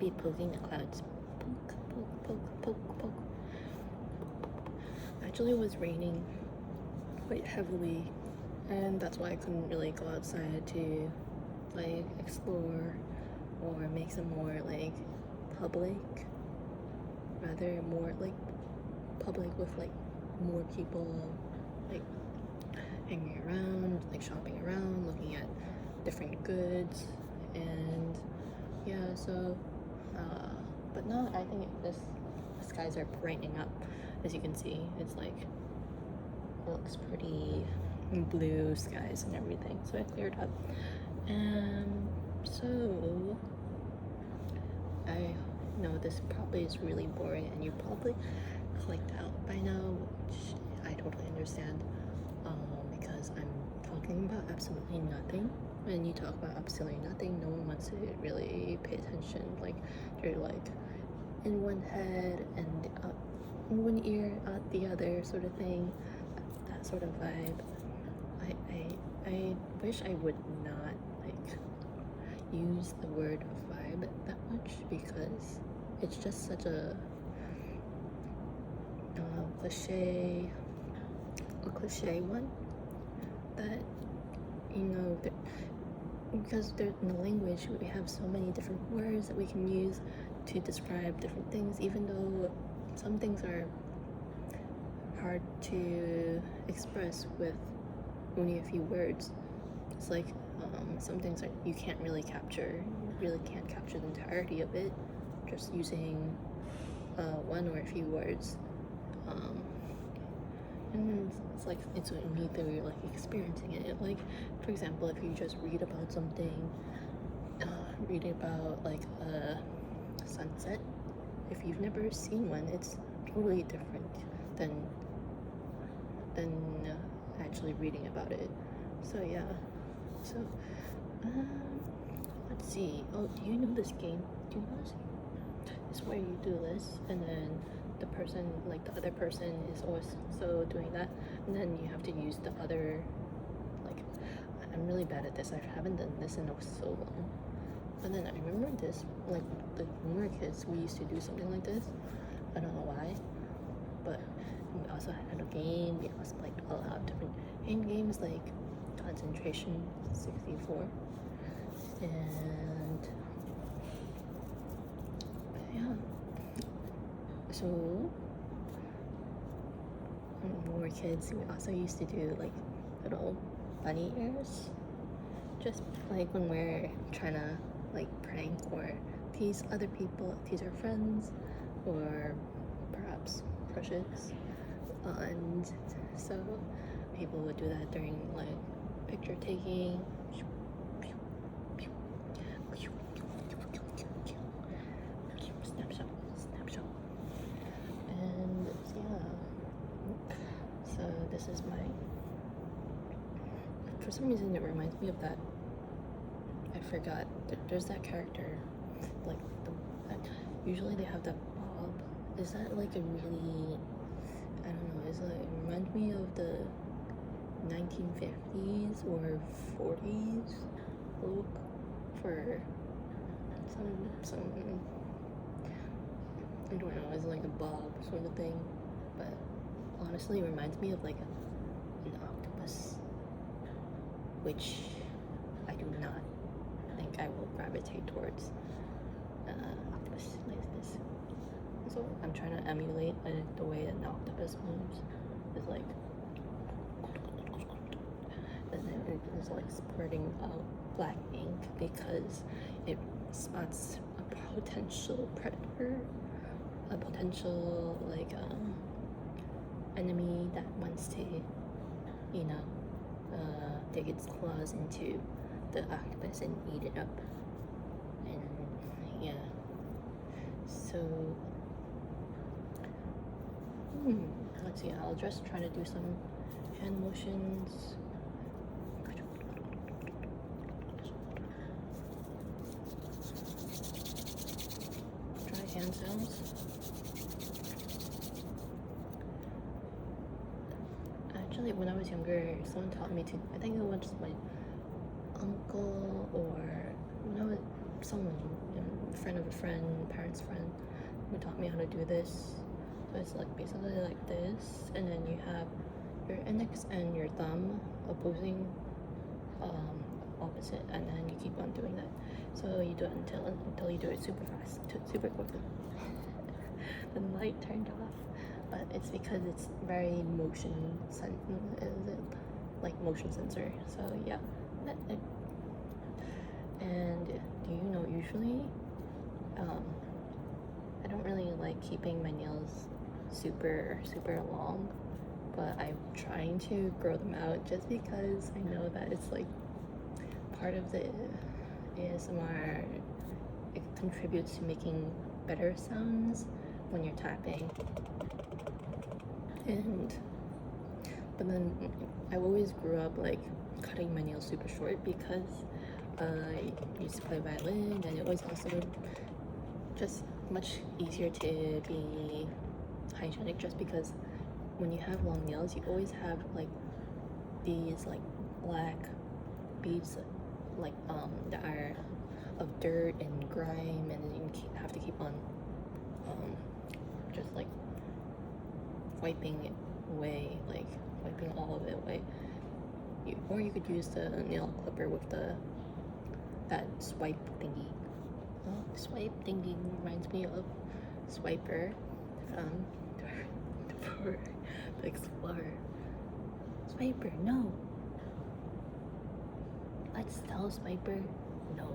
be poking the clouds. Poke, poke, poke, poke, poke. Actually, it was raining quite heavily, and that's why I couldn't really go outside to like explore or make some more like public, rather more like public with like more people like hanging around, like shopping around, looking at different goods, and yeah, so but no, I think the skies are brightening up. As you can see, it's like it looks pretty blue skies and everything, so it cleared up. And so I know this probably is really boring and you probably clicked out by now, which I totally understand, because I'm talking about absolutely nothing. When you talk about absolutely nothing, no one wants to really pay attention. Like you're like in one head and out in one ear, out the other, sort of thing. That sort of vibe. I wish I would not like use the word vibe that much, because it's just such a cliche one that, you know, because in the language we have so many different words that we can use to describe different things, even though some things are hard to express with only a few words. It's like some things that you can't really capture. You really can't capture the entirety of it just using one or a few words. And it's like it's me through like experiencing it. Like for example, if you just read about something, reading about like a sunset, if you've never seen one, it's totally different than actually reading about it. So yeah, so let's see. Oh, do you know this game? Do you know this game? It's where you do this and then the person, like the other person is also doing that, and then you have to use the other, like, I'm really bad at this. I haven't done this in so long. And then I remember this, like when we were kids, we used to do something like this. I don't know why, but we also had a game. We also like a lot of different games like Concentration 64, and yeah. So when we were kids, we also used to do like little bunny ears, just like when we're trying to like prank or tease other people, tease our friends, or perhaps crushes. And so people would do that during like picture taking. Snapshot. And yeah, so this is my, for some reason it reminds me of that, I forgot, there's that character, like usually they have that bob. Is that like a really, I don't know, it reminds me of the 1950s or 40s look for some I don't know, it's like a bob sort of thing, but honestly it reminds me of like an octopus, which I do not think I will gravitate towards. Octopus like this. So I'm trying to emulate the way an octopus moves. It's like, and then it's like spurting out black ink because it spots a potential predator, a potential like enemy that wants to, you know, dig its claws into the octopus and eat it up. And yeah, so let's see, I'll just try to do some hand motions. Try hand sounds. Actually, when I was younger, someone taught me to, I think it was my uncle or someone friend of a friend, parents' friend, who taught me how to do this. So it's like basically like this, and then you have your index and your thumb opposing, opposite, and then you keep on doing that. So you do it until you do it super fast, super quickly. The light turned off, but it's because it's very motion sensor. So yeah. And do you know, usually I don't really like keeping my nails super long, but I'm trying to grow them out just because I know that it's like part of the ASMR. It contributes to making better sounds when you're tapping. But then I always grew up like cutting my nails super short because I used to play violin, and it was also just much easier to be hygienic, just because when you have long nails you always have like these like black beads like that are of dirt and grime, and you have to keep on just like wiping it away, like wiping all of it away. Or you could use the nail clipper with that swipe thingy. Swipe thingy reminds me of Swiper from the Explorer. Swiper, no. Let's tell Swiper no.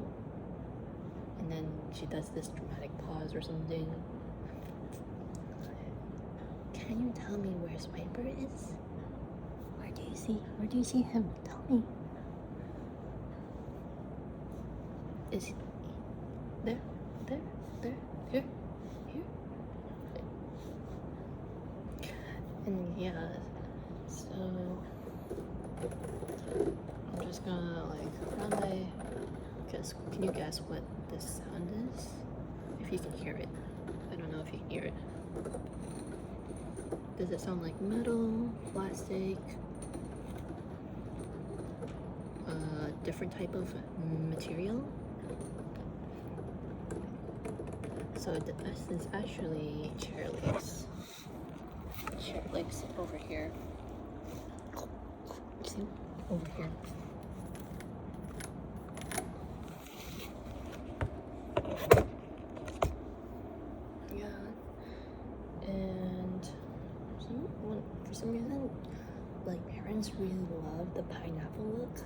And then she does this dramatic pause or something. Can you tell me where Swiper is? Where do you see him? Tell me. Is he there? Here? And yeah, so I'm just gonna like run by. Can you guess what this sound is? If you can hear it. I don't know if you can hear it. Does it sound like metal, plastic, different type of material? So this is actually chair legs. Chair legs over here. See? Over here. Yeah. And for some reason, like parents really love the pineapple look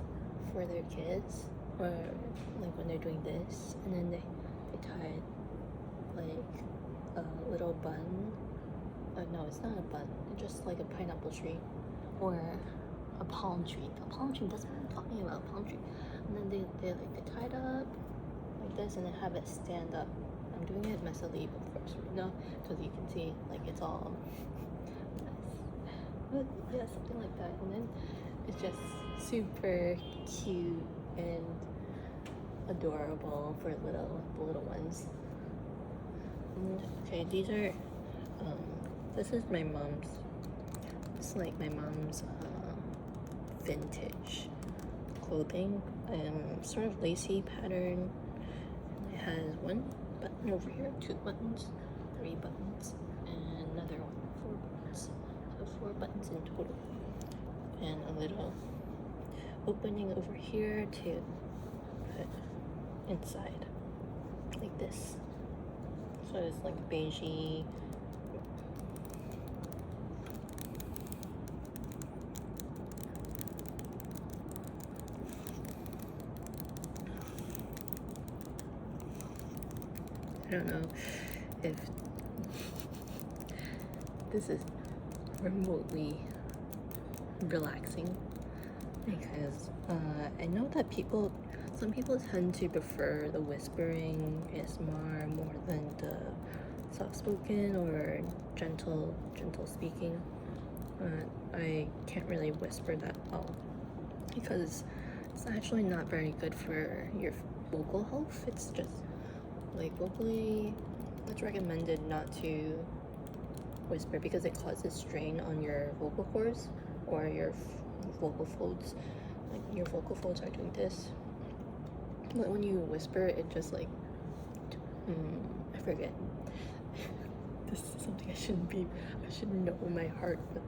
for their kids, or like when they're doing this, and then they tie it like a little bun. No, it's not a bun. It's just like a pineapple tree or a palm tree. A palm tree. That's what I'm talking about. A palm tree. And then they tie it up like this, and then have it stand up. I'm doing it messily, of course, right now, because you can see like it's all but yeah, something like that. And then it's just super cute and adorable for the little ones. And okay, these are this is my mom's. It's like my mom's vintage clothing, sort of lacy pattern. It has one button over here, 2 buttons, 3 buttons, and another one, 4 buttons. So 4 buttons in total, and a little opening over here to put inside, like this. So it's like beigey. I don't know if this is remotely relaxing, because I know that some people tend to prefer the whispering ASMR more than the soft-spoken or gentle speaking. I can't really whisper that well because it's actually not very good for your vocal health. It's just like vocally, it's recommended not to whisper because it causes strain on your vocal cords or your vocal folds. Like your vocal folds are doing this, but when you whisper, it just like I forget. This is something I should know in my heart, but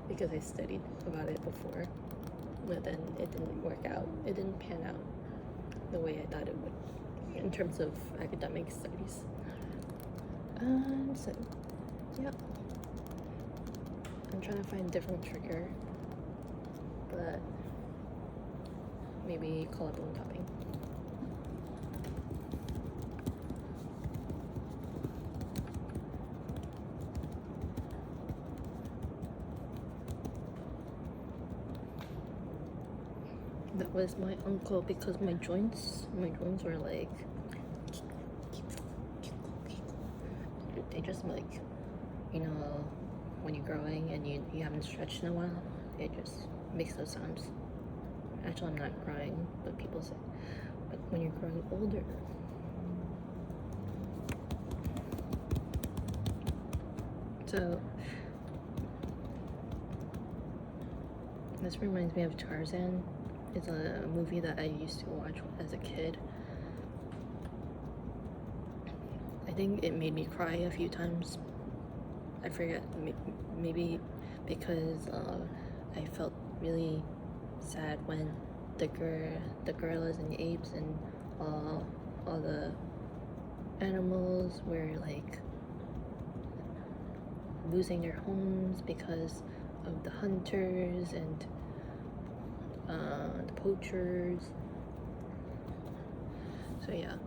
because I studied about it before, but then it didn't work out. It didn't pan out the way I thought it would in terms of academic studies. So, yeah. I'm trying to find a different trigger, but maybe collarbone tapping. That was my uncle because my joints were like, they just like, you know, when you're growing and you haven't stretched in a while, it just makes those sounds. Actually, I'm not growing, but people say, but when you're growing older, so this reminds me of Tarzan. It's a movie that I used to watch as a kid. I think it made me cry a few times. I forget, maybe because I felt really sad when the gorillas and the apes and all the animals were like losing their homes because of the hunters and the poachers. So yeah.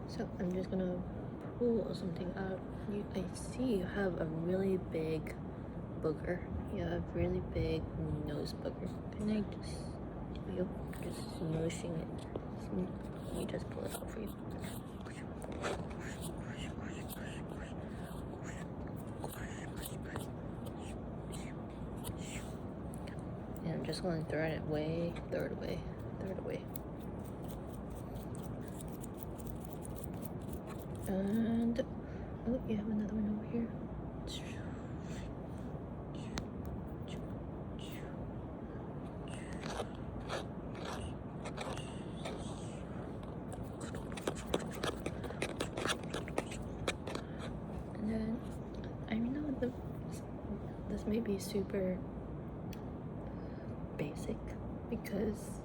So I'm just gonna pull something out. I see you have a really big booger. You have a really big nose booger. Can I just smooshing it? Let me just pull it out for you. And I'm just going to throw it away. And oh, you have another one over here. And then I know this may be super basic because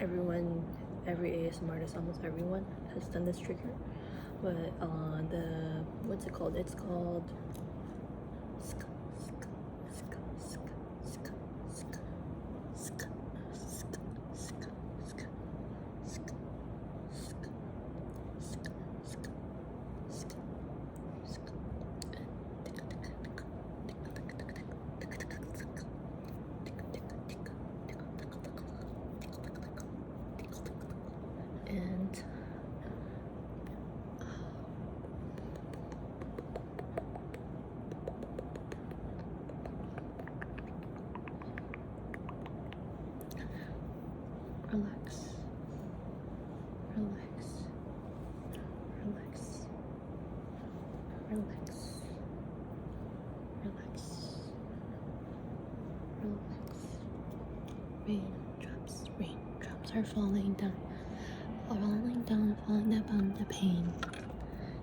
every ASMR artist, almost everyone has done this trigger, but what's it called? It's called and relax. Raindrops are falling down, falling down upon the pane,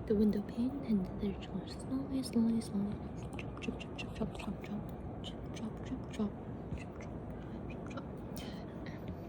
the window pane, and they're slowly, drop, drop, drop, drop, drop, drop, drop, drop, drop, drop, drop.